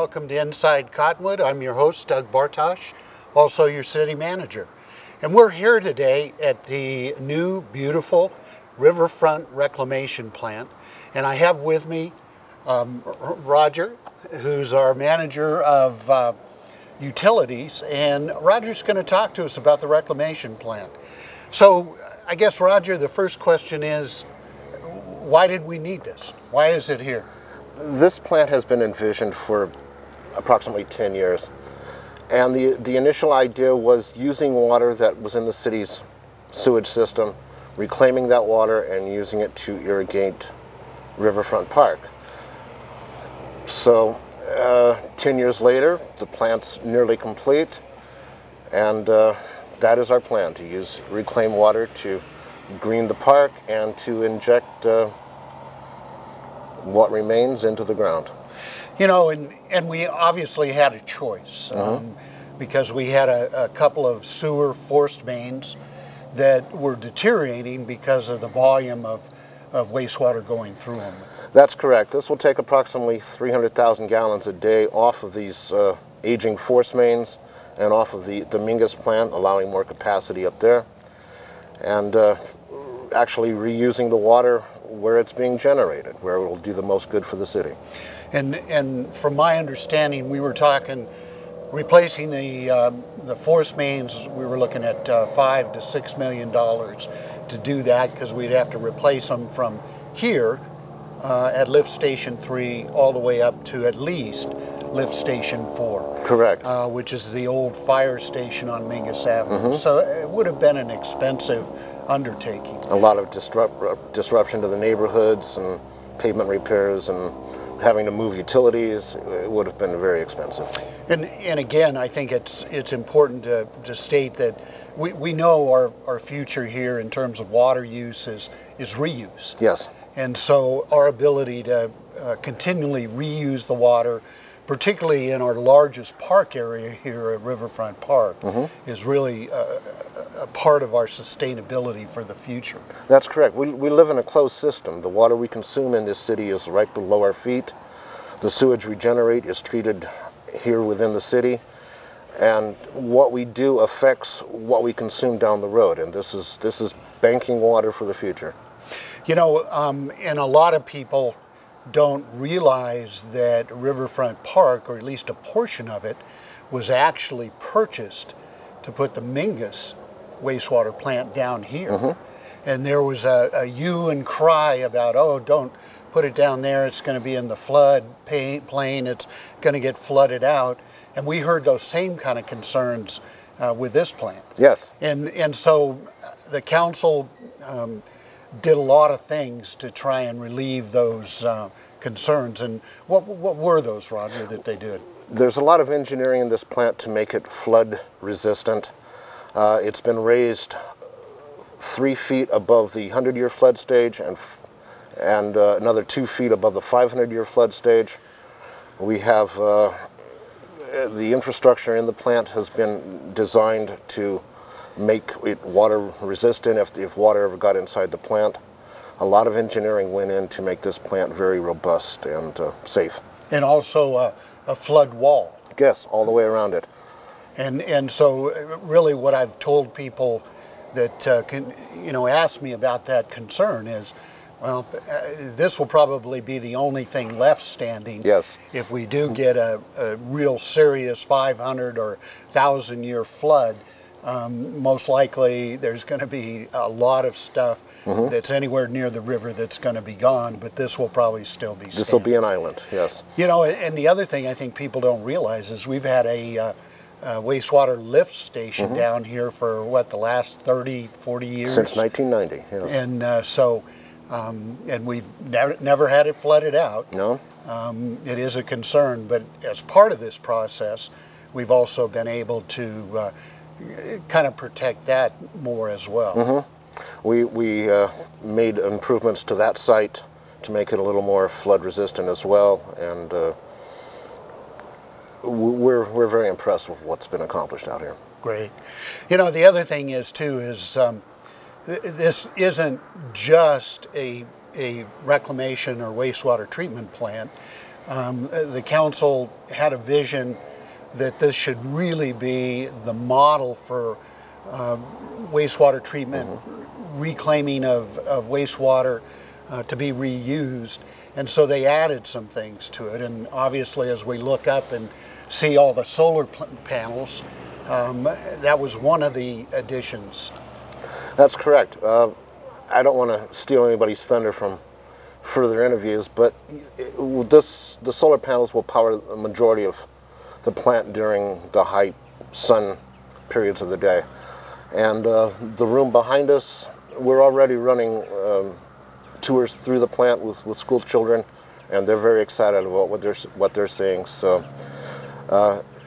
welcome to Inside Cottonwood. I'm your host, Doug Bartosh, also your city manager. And we're here today at the new, beautiful riverfront reclamation plant. And I have with me Roger, who's our manager of utilities. And Roger's going to talk to us about the reclamation plant. So I guess, Roger, the first question is, why did we need this? Why is it here? This plant has been envisioned for approximately 10 years. And the initial idea was using water that was in the city's sewage system, reclaiming that water and using it to irrigate Riverfront Park. So 10 years later, the plant's nearly complete, and that is our plan, to use reclaimed water to green the park and to inject what remains into the ground. You know, and we obviously had a choice because we had a couple of sewer forced mains that were deteriorating because of the volume of wastewater going through them. That's correct. This will take approximately 300,000 gallons a day off of these aging force mains and off of the Mingus plant, allowing more capacity up there, and actually reusing the water where it's being generated, where it will do the most good for the city. And from my understanding, we were talking replacing the force mains. We were looking at $5 to $6 million to do that, because we'd have to replace them from here at lift station 3 all the way up to at least lift station 4. Correct. Which is the old fire station on Mingus Avenue. So it would have been an expensive undertaking. A lot of disruption to the neighborhoods and pavement repairs and having to move utilities. It would have been very expensive. And again, I think it's important to state that we know our future here in terms of water use is reuse. Yes. And so our ability to continually reuse the water, particularly in our largest park area here at Riverfront Park, is really a part of our sustainability for the future. That's correct. We live in a closed system. The water we consume in this city is right below our feet. The sewage we generate is treated here within the city. And what we do affects what we consume down the road. And this is banking water for the future. You know, and a lot of people don't realize that Riverfront Park, or at least a portion of it, was actually purchased to put the Mingus wastewater plant down here. And there was a hue and cry about, oh, don't put it down there, it's going to be in the flood plain, it's going to get flooded out. And we heard those same kind of concerns with this plant. Yes. And so the council did a lot of things to try and relieve those concerns. And what were those, Roger, that they did? There's a lot of engineering in this plant to make it flood resistant. It's been raised 3 feet above the 100-year flood stage and another 2 feet above the 500-year flood stage. We have the infrastructure in the plant has been designed to make it water resistant if water ever got inside the plant. A lot of engineering went in to make this plant very robust and safe. And also a flood wall. Yes, all the way around it. And so really what I've told people that ask me about that concern is, well, this will probably be the only thing left standing. Yes. If we do get a real serious 500 or 1,000-year flood. Most likely there's going to be a lot of stuff that's anywhere near the river that's going to be gone, but this will probably still be standing. This will be an island, yes. You know, and the other thing I think people don't realize is we've had a wastewater lift station down here for, what, the last 30, 40 years? Since 1990, yes. And and we've never had it flooded out. No. It is a concern, but as part of this process, we've also been able to kind of protect that more as well. We made improvements to that site to make it a little more flood resistant as well, and we're very impressed with what's been accomplished out here. Great. You know, the other thing is too is this isn't just a reclamation or wastewater treatment plant. The council had a vision that this should really be the model for wastewater treatment, reclaiming of wastewater to be reused. And so they added some things to it. And obviously, as we look up and see all the solar panels, that was one of the additions. That's correct. I don't want to steal anybody's thunder from further interviews, but the solar panels will power the majority of the plant during the high sun periods of the day. And the room behind us, we're already running tours through the plant with school children, and they're very excited about what they're seeing. So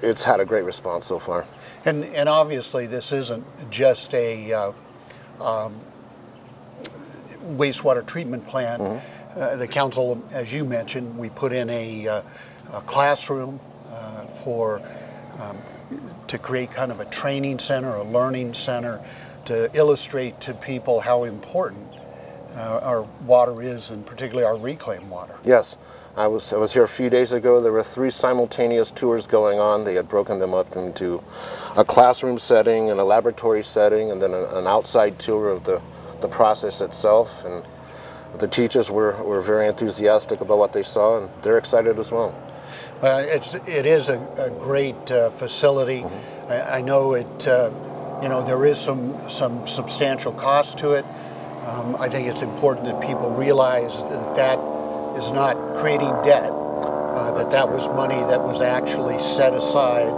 it's had a great response so far. And obviously, this isn't just a wastewater treatment plant. The council, as you mentioned, we put in a classroom to create kind of a training center, a learning center, to illustrate to people how important our water is, and particularly our reclaimed water. Yes, I was here a few days ago. There were 3 simultaneous tours going on. They had broken them up into a classroom setting and a laboratory setting, and then an outside tour of the process itself. And the teachers were very enthusiastic about what they saw, and they're excited as well. It is a great facility. I know it. There is some substantial cost to it. I think it's important that people realize that is not creating debt. That was money that was actually set aside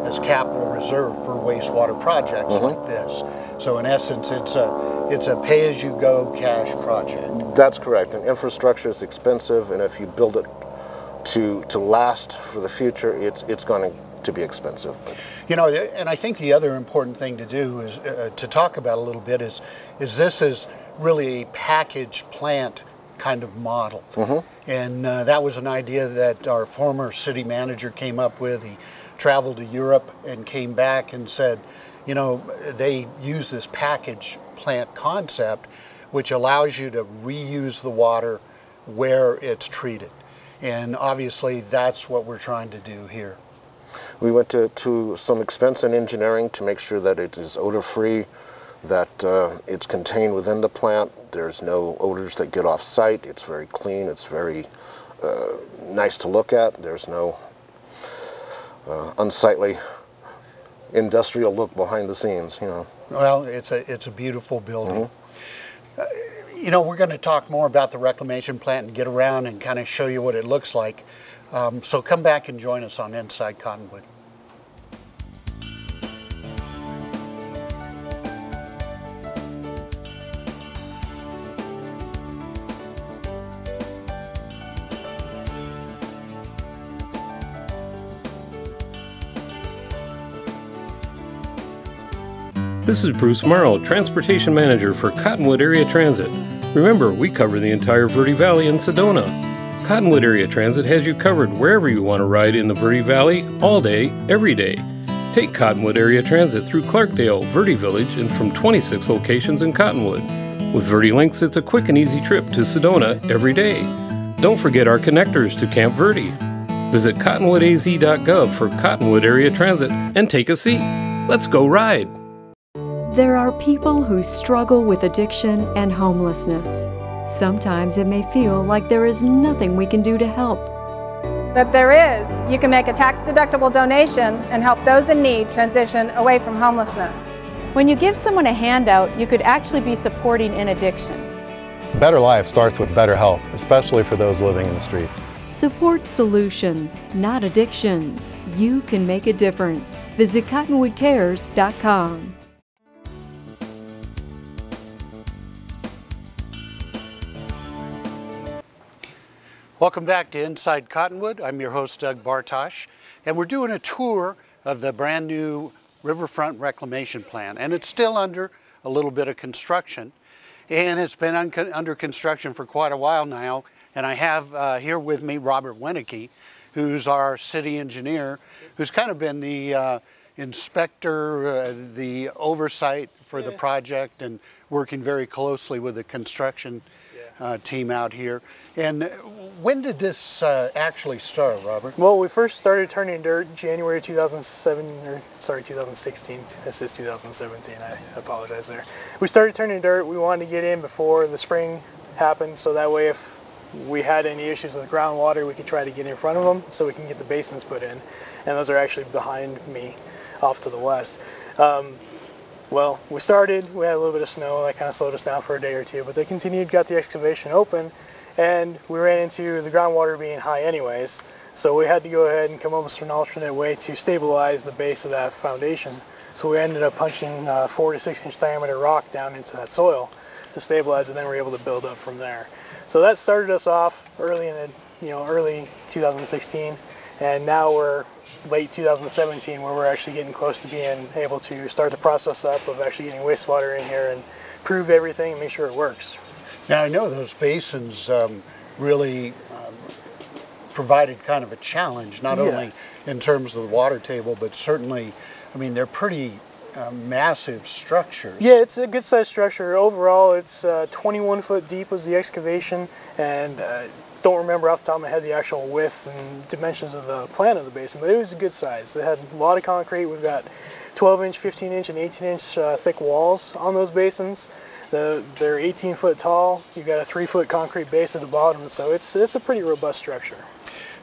as capital reserve for wastewater projects like this. So in essence, it's a pay-as-you-go cash project. That's correct. And infrastructure is expensive, and if you build it to last for the future, it's going to be expensive. And I think the other important thing to do is to talk about a little bit is this is really a package plant kind of model. And that was an idea that our former city manager came up with. He traveled to Europe and came back and said, they use this package plant concept, which allows you to reuse the water where it's treated. And obviously that's what we're trying to do here. We went to some expense in engineering to make sure that it is odor-free, that it's contained within the plant. There's no odors that get off site. It's very clean. It's very nice to look at. There's no unsightly industrial look behind the scenes. Well, it's a beautiful building. We're going to talk more about the reclamation plant and get around and kind of show you what it looks like. So come back and join us on Inside Cottonwood. This is Bruce Morrow, Transportation Manager for Cottonwood Area Transit. Remember, we cover the entire Verde Valley and Sedona. Cottonwood Area Transit has you covered wherever you want to ride in the Verde Valley, all day, every day. Take Cottonwood Area Transit through Clarkdale, Verde Village, and from 26 locations in Cottonwood. With Verde Links, it's a quick and easy trip to Sedona every day. Don't forget our connectors to Camp Verde. Visit cottonwoodaz.gov for Cottonwood Area Transit and take a seat. Let's go ride! There are people who struggle with addiction and homelessness. Sometimes it may feel like there is nothing we can do to help. But there is. You can make a tax-deductible donation and help those in need transition away from homelessness. When you give someone a handout, you could actually be supporting an addiction. A better life starts with better health, especially for those living in the streets. Support solutions, not addictions. You can make a difference. Visit cottonwoodcares.com. Welcome back to Inside Cottonwood. I'm your host, Doug Bartosh, and we're doing a tour of the brand new Riverfront Reclamation Plant, and it's still under a little bit of construction, and it's been under construction for quite a while now. And I have here with me Robert Wenicky, who's our city engineer, who's kind of been the inspector, the oversight for the project, and working very closely with the construction team out here. And when did this actually start, Robert? Well, we first started turning dirt January 2016. This is 2017. I apologize there. We started turning dirt. We wanted to get in before the spring happened, so that way if we had any issues with groundwater, we could try to get in front of them so we can get the basins put in. And those are actually behind me off to the west. Well, we started, we had a little bit of snow, that kind of slowed us down for a day or two, but they continued, got the excavation open, and we ran into the groundwater being high anyways, so we had to go ahead and come up with an alternate way to stabilize the base of that foundation. So we ended up punching 4 to 6 inch diameter rock down into that soil to stabilize it, and then we were able to build up from there. So that started us off early in the, early 2016, and now we're late 2017 where we're actually getting close to being able to start the process up of actually getting wastewater in here and prove everything and make sure it works. Now I know those basins really provided kind of a challenge, not only in terms of the water table, but certainly, I mean, they're pretty massive structures. Yeah, it's a good sized structure. Overall, it's 21 foot deep was the excavation, and don't remember off the top of my head the actual width and dimensions of the plan of the basin, but it was a good size. They had a lot of concrete. We've got 12 inch, 15 inch, and 18 inch thick walls on those basins. They're 18 foot tall. You've got a 3 foot concrete base at the bottom, so it's a pretty robust structure.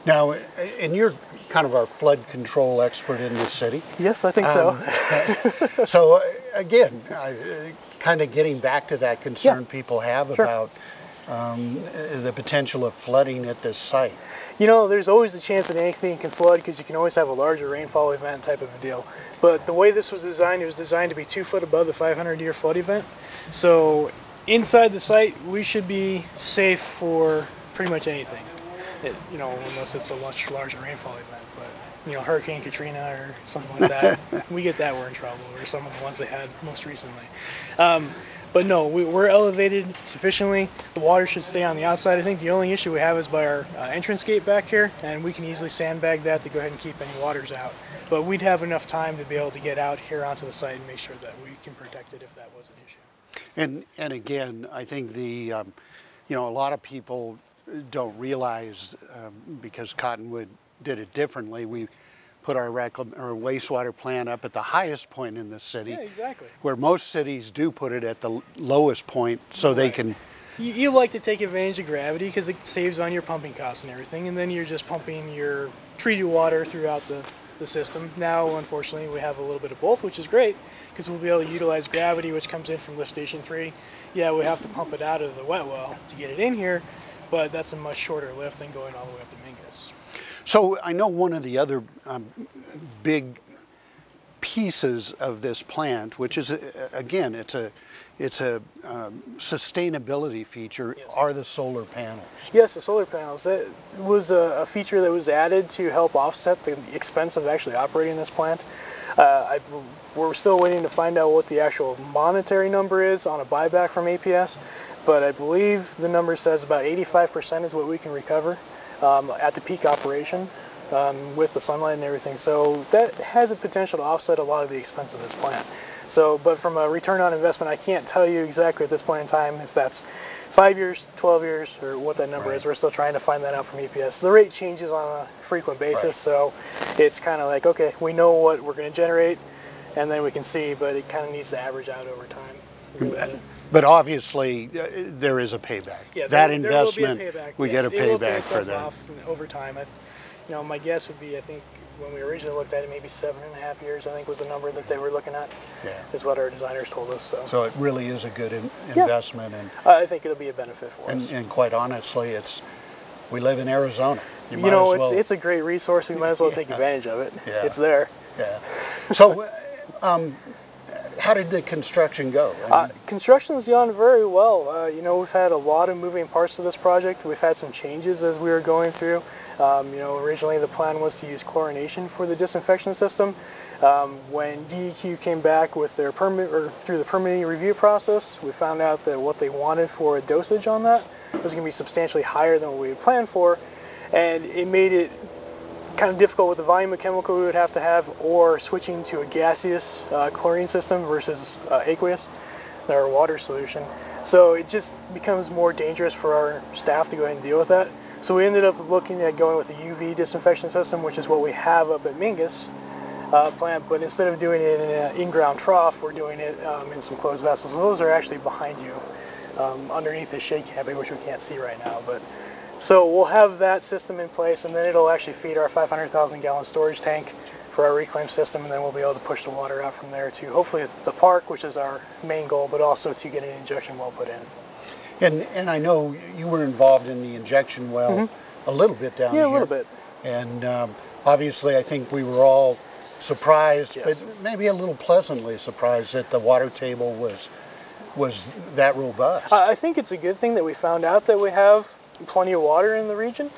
Now, and you're kind of our flood control expert in this city. Yes, I think so. So again, kind of getting back to that concern people have about the potential of flooding at this site. You know, there's always the chance that anything can flood because you can always have a larger rainfall event type of a deal. But the way this was designed, it was designed to be 2 foot above the 500-year flood event. So inside the site, we should be safe for pretty much anything. Unless it's a much larger rainfall event. But, Hurricane Katrina or something like that, we get that, we're in trouble, or some of the ones they had most recently. But no, we're elevated sufficiently. The water should stay on the outside. I think the only issue we have is by our entrance gate back here, and we can easily sandbag that to go ahead and keep any waters out. But we'd have enough time to be able to get out here onto the site and make sure that we can protect it if that was an issue. And again, I think the, a lot of people don't realize, because Cottonwood did it differently, we put our wastewater plant up at the highest point in the city. Yeah, exactly. Where most cities do put it at the lowest point so they can... You like to take advantage of gravity because it saves on your pumping costs and everything, and then you're just pumping your treated water throughout the system. Now, unfortunately, we have a little bit of both, which is great because we'll be able to utilize gravity, which comes in from lift station 3. Yeah, we have to pump it out of the wet well to get it in here, but that's a much shorter lift than going all the way up to Mingus. So I know one of the other big pieces of this plant, which is again, it's a sustainability feature, are the solar panels. Yes, the solar panels. That was a feature that was added to help offset the expense of actually operating this plant. We're still waiting to find out what the actual monetary number is on a buyback from APS, but I believe the number says about 85% is what we can recover at the peak operation with the sunlight and everything. So that has a potential to offset a lot of the expense of this plant. So, but from a return on investment, I can't tell you exactly at this point in time if that's 5 years, 12 years, or what that number is. We're still trying to find that out from EPS. The rate changes on a frequent basis, so it's kind of like, okay, we know what we're going to generate, and then we can see, but it kind of needs to average out over time. Really. But obviously, there is a payback. Yeah, that investment, there will be a payback. we get a payback for that. Off over time. My guess would be, I think, when we originally looked at it, maybe 7.5 years, I think was the number that they were looking at, is what our designers told us. So it really is a good investment. And I think it'll be a benefit for us. And quite honestly, we live in Arizona. It's a great resource. We might as well take advantage of it. Yeah. It's there. Yeah. So, how did the construction go? Construction's gone very well. We've had a lot of moving parts to this project. We've had some changes as we were going through. Originally the plan was to use chlorination for the disinfection system. When DEQ came back with their permit, or through the permitting review process, we found out that what they wanted for a dosage on that was going to be substantially higher than what we had planned for, and it made it kind of difficult with the volume of chemical we would have to have, or switching to a gaseous chlorine system versus aqueous. our water solution. So it just becomes more dangerous for our staff to go ahead and deal with that. So we ended up looking at going with a UV disinfection system, which is what we have up at Mingus plant, but instead of doing it in an in-ground trough, we're doing it in some closed vessels. And those are actually behind you, underneath this shade camping, which we can't see right now. But so we'll have that system in place, and then it'll actually feed our 500,000 gallon storage tank for our reclaim system, and then we'll be able to push the water out from there to hopefully the park, which is our main goal, but also to get an injection well put in. And I know you were involved in the injection well a little bit down here. Yeah, a little bit. And obviously I think we were all surprised, Yes. but maybe a little pleasantly surprised that the water table was that robust. I think it's a good thing that we found out that we have plenty of water in the region.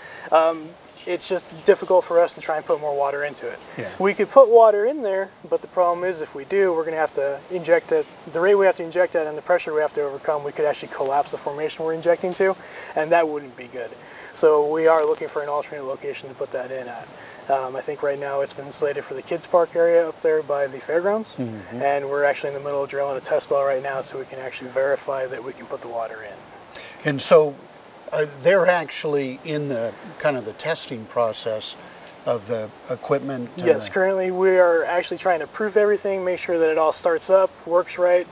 It's just difficult for us to try and put more water into it. Yeah. We could put water in there, but the problem is if we do, we're going to have to inject it. The rate we have to inject it and the pressure we have to overcome, we could actually collapse the formation we're injecting to, and that wouldn't be good. So we are looking for an alternate location to put that in at. I think right now it's been slated for the kids park area up there by the fairgrounds, and we're actually in the middle of drilling a test well right now so we can actually verify that we can put the water in. And so they're actually in the kind of the testing process of the equipment. Yes, currently we are actually trying to prove everything, make sure that it all starts up, works right.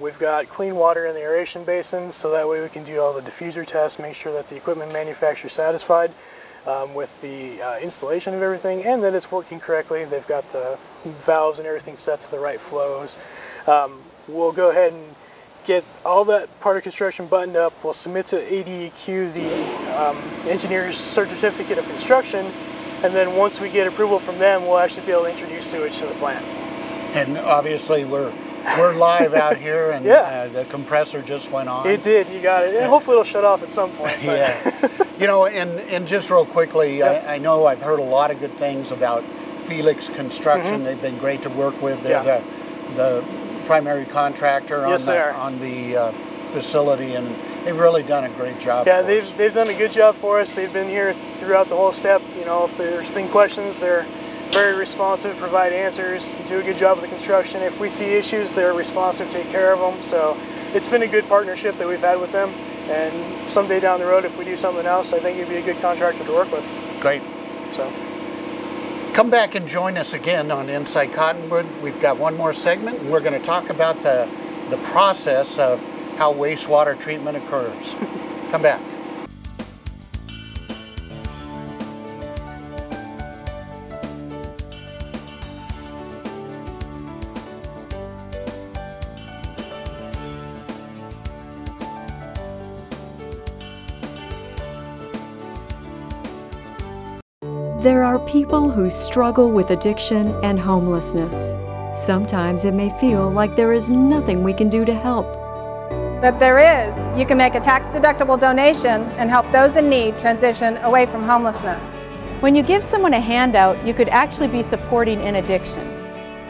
We've got clean water in the aeration basins, so that way we can do all the diffuser tests, make sure that the equipment manufacturer is satisfied with the installation of everything and that it's working correctly. They've got the valves and everything set to the right flows. We'll go ahead and get all that part of construction buttoned up. We'll submit to ADEQ the engineer's certificate of construction, and then once we get approval from them, we'll actually be able to introduce sewage to the plant. And obviously we're live out here, and the compressor just went on. It did, you got it. And hopefully it'll shut off at some point. But. Yeah. You know, and just real quickly, I know I've heard a lot of good things about Felix Construction. They've been great to work with. They're the primary contractor on the facility, and they've really done a great job. Yeah, they've done a good job for us. They've been here throughout the whole step. You know, if there's been questions, they're very responsive, provide answers, do a good job of the construction. If we see issues, they're responsive, take care of them. So it's been a good partnership that we've had with them. And someday down the road, if we do something else, I think it'd be a good contractor to work with. Great. So come back and join us again on Inside Cottonwood. We've got one more segment, and we're going to talk about the process of how wastewater treatment occurs. Come back. There are people who struggle with addiction and homelessness. Sometimes it may feel like there is nothing we can do to help. But there is. You can make a tax-deductible donation and help those in need transition away from homelessness. When you give someone a handout, you could actually be supporting an addiction.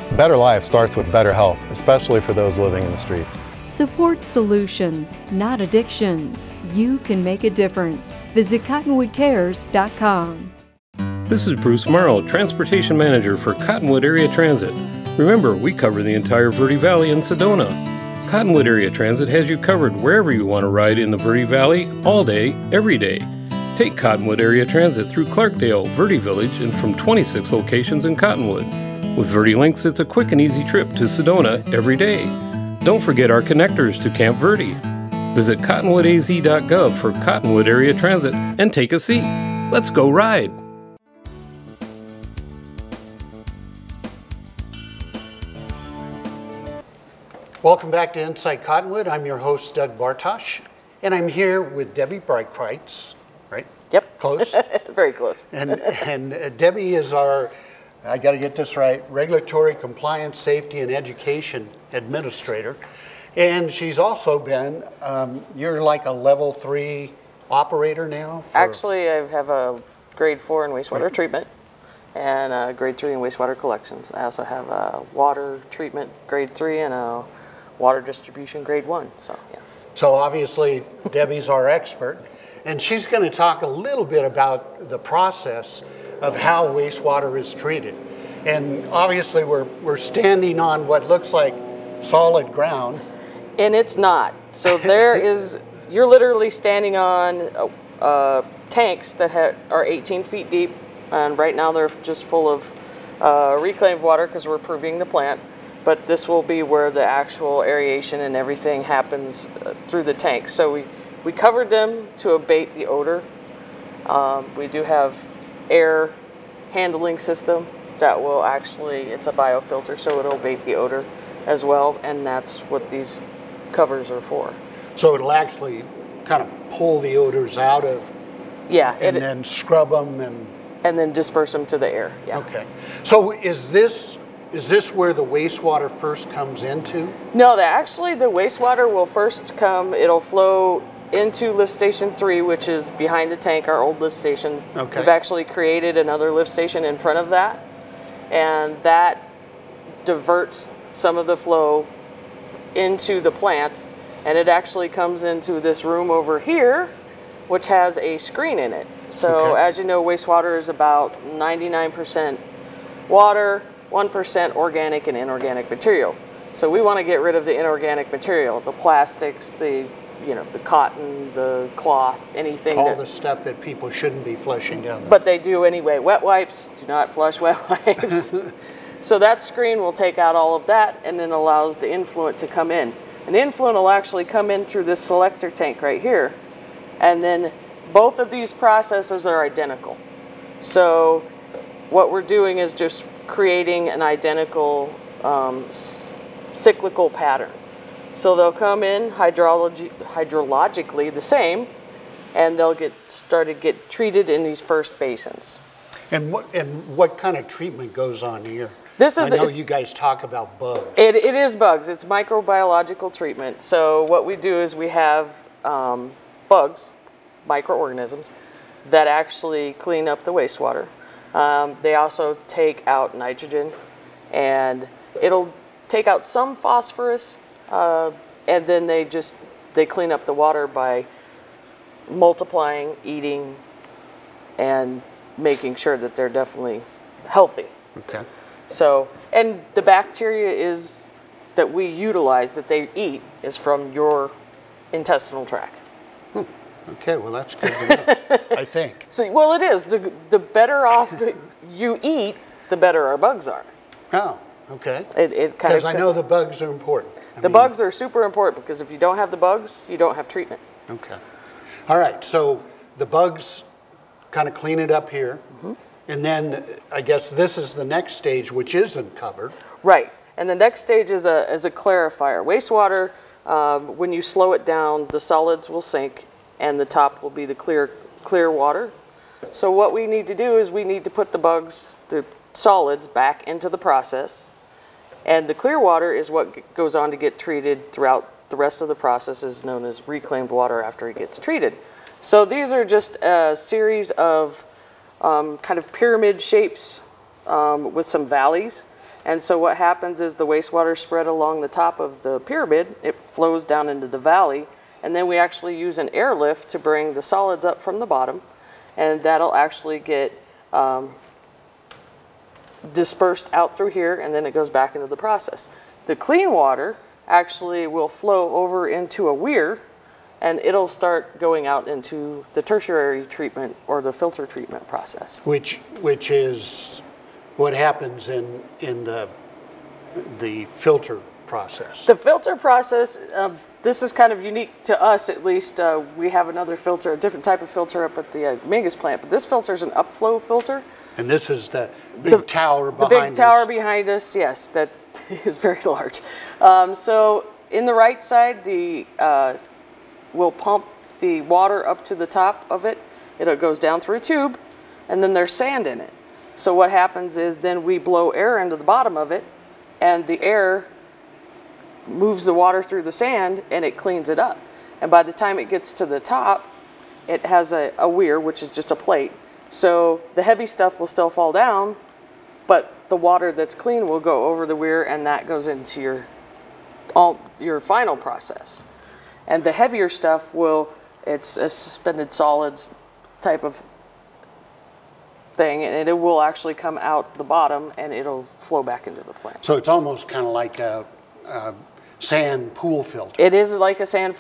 A better life starts with better health, especially for those living in the streets. Support solutions, not addictions. You can make a difference. Visit cottonwoodcares.com. This is Bruce Morrow, Transportation Manager for Cottonwood Area Transit. Remember, we cover the entire Verde Valley and Sedona. Cottonwood Area Transit has you covered wherever you want to ride in the Verde Valley, all day, every day. Take Cottonwood Area Transit through Clarkdale, Verde Village, and from 26 locations in Cottonwood. With Verde Links, it's a quick and easy trip to Sedona every day. Don't forget our connectors to Camp Verde. Visit cottonwoodaz.gov for Cottonwood Area Transit and take a seat. Let's go ride! Welcome back to Inside Cottonwood. I'm your host, Doug Bartosh, and I'm here with Debbie Breitkreitz, right? Yep. Close? Very close. And Debbie is our, I got to get this right, Regulatory Compliance, Safety, and Education Administrator. And she's also been, you're like a level 3 operator now? Actually, I have a grade 4 in wastewater treatment and a grade 3 in wastewater collections. I also have a water treatment grade 3 and a water distribution grade 1, so yeah. So obviously Debbie's our expert, and she's going to talk a little bit about the process of how wastewater is treated. And obviously we're standing on what looks like solid ground. And it's not. So there is, you're literally standing on tanks that are 18 feet deep, and right now they're just full of reclaimed water because we're improving the plant. But this will be where the actual aeration and everything happens through the tank. So we covered them to abate the odor. We do have air handling system that will actually, it's a biofilter, so it'll abate the odor as well, and that's what these covers are for. So it'll actually kind of pull the odors out of, yeah, and then scrub them and then disperse them to the air. Yeah. Okay. So is this where the wastewater first comes into? No, actually the wastewater will first come, it'll flow into lift station 3, which is behind the tank, our old lift station. Okay. We've actually created another lift station in front of that, and that diverts some of the flow into the plant, and it actually comes into this room over here, which has a screen in it. So Okay. as you know, wastewater is about 99% water, 1% organic and inorganic material. So we want to get rid of the inorganic material, the plastics, the cotton, the cloth, anything. All the stuff that people shouldn't be flushing down there. But they do anyway. Wet wipes, do not flush wet wipes. So that screen will take out all of that and then allows the influent to come in. And the influent will actually come in through this selector tank right here. And then both of these processes are identical. So what we're doing is just creating an identical cyclical pattern. So they'll come in hydrologically the same, and they'll get treated in these first basins. And what kind of treatment goes on here? I know you guys talk about bugs. It is bugs. It's microbiological treatment. So what we do is we have bugs, microorganisms, that actually clean up the wastewater. They also take out nitrogen, and it'll take out some phosphorus, and then they clean up the water by multiplying, eating, and making sure that they're definitely healthy. Okay. So, and the bacteria that we utilize, that they eat, is from your intestinal tract. Okay, well that's good to know, I think. So, well, it is. The better off you eat, the better our bugs are. Oh, okay. Because I know the bugs are important. The bugs are super important, because if you don't have the bugs, you don't have treatment. Okay. All right, so the bugs kind of clean it up here. Mm-hmm. And then I guess this is the next stage, which isn't covered. Right. And the next stage is a clarifier. Wastewater, when you slow it down, the solids will sink, and the top will be the clear water. So what we need to do is we need to put the solids back into the process. And the clear water is what goes on to get treated throughout the rest of the process, is known as reclaimed water after it gets treated. So these are just a series of kind of pyramid shapes with some valleys. And so what happens is the wastewater spread along the top of the pyramid, it flows down into the valley, and then we actually use an airlift to bring the solids up from the bottom, and that'll actually get dispersed out through here, and then it goes back into the process. The clean water actually will flow over into a weir, and it'll start going out into the tertiary treatment or the filter treatment process. Which is what happens in the filter process. The filter process, this is kind of unique to us, at least. We have another filter, a different type of filter up at the Mingus plant, but this filter is an upflow filter. And this is the big tower behind us. The big tower behind us, yes, that is very large. So in the right side, we'll pump the water up to the top of it. It goes down through a tube, and then there's sand in it. So what happens is then we blow air into the bottom of it, and the air moves the water through the sand, and it cleans it up. And by the time it gets to the top, it has a weir, which is just a plate. So the heavy stuff will still fall down, but the water that's clean will go over the weir, and that goes into your final process. And the heavier stuff it's a suspended solids type of thing, and it will actually come out the bottom, and it'll flow back into the plant. So it's almost kind of like sand pool filter. It is like a sand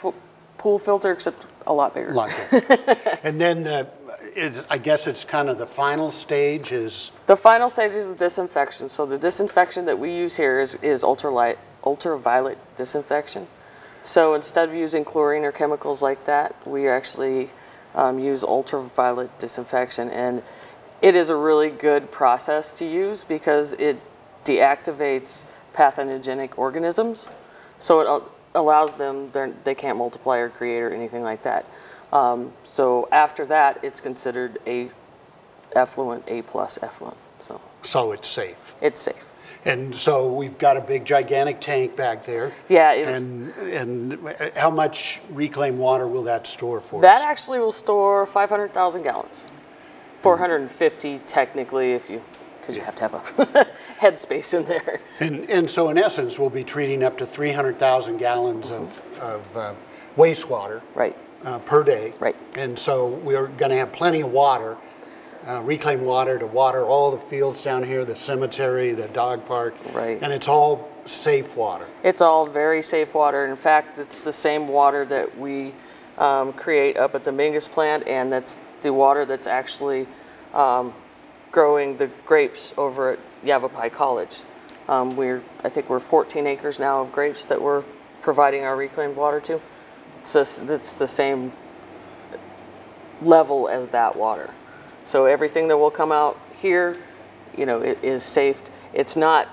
pool filter, except a lot bigger. A lot bigger. And then I guess it's kind of the final stage is? The final stage is the disinfection. So the disinfection that we use here is ultraviolet disinfection. So instead of using chlorine or chemicals like that, we actually use ultraviolet disinfection. And it is a really good process to use because it deactivates pathogenic organisms. So it allows them, they can't multiply or create or anything like that. So after that, it's considered a effluent, A+ effluent. So it's safe. It's safe. And so we've got a big gigantic tank back there. Yeah. And how much reclaimed water will that store for us? That actually will store 500,000 gallons. 450 technically, because you have to have a headspace in there. And so in essence, we'll be treating up to 300,000 gallons of wastewater per day. Right. And so we're going to have plenty of water, reclaimed water to water all the fields down here, the cemetery, the dog park. Right. And it's all safe water. It's all very safe water. In fact, it's the same water that we create up at the Mingus plant, and that's the water that's actually growing the grapes over at Yavapai College. I think we're 14 acres now of grapes that we're providing our reclaimed water to. It's the same level as that water. So everything that will come out here, it is safe. It's not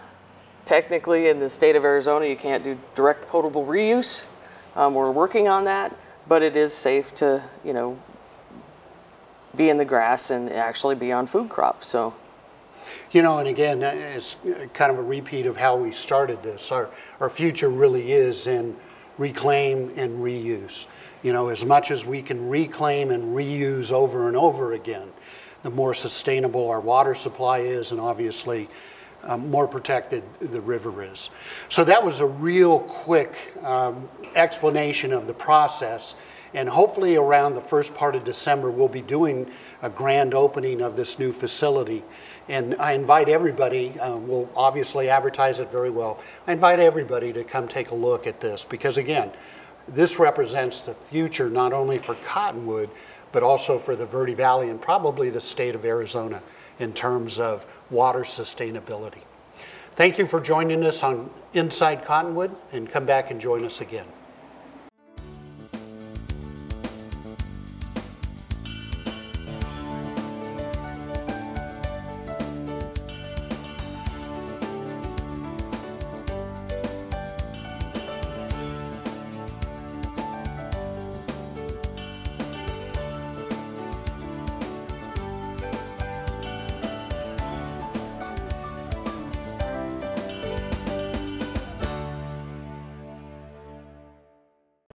technically in the state of Arizona, you can't do direct potable reuse. We're working on that, but it is safe to, be in the grass and actually be on food crops. So, and again, it's kind of a repeat of how we started this. Our future really is in reclaim and reuse. As much as we can reclaim and reuse over and over again, the more sustainable our water supply is, and obviously more protected the river is. So that was a real quick explanation of the process. And hopefully around the first part of December, we'll be doing a grand opening of this new facility. And I invite everybody, we'll obviously advertise it very well. I invite everybody to come take a look at this because again, this represents the future not only for Cottonwood, but also for the Verde Valley and probably the state of Arizona in terms of water sustainability. Thank you for joining us on Inside Cottonwood, and come back and join us again.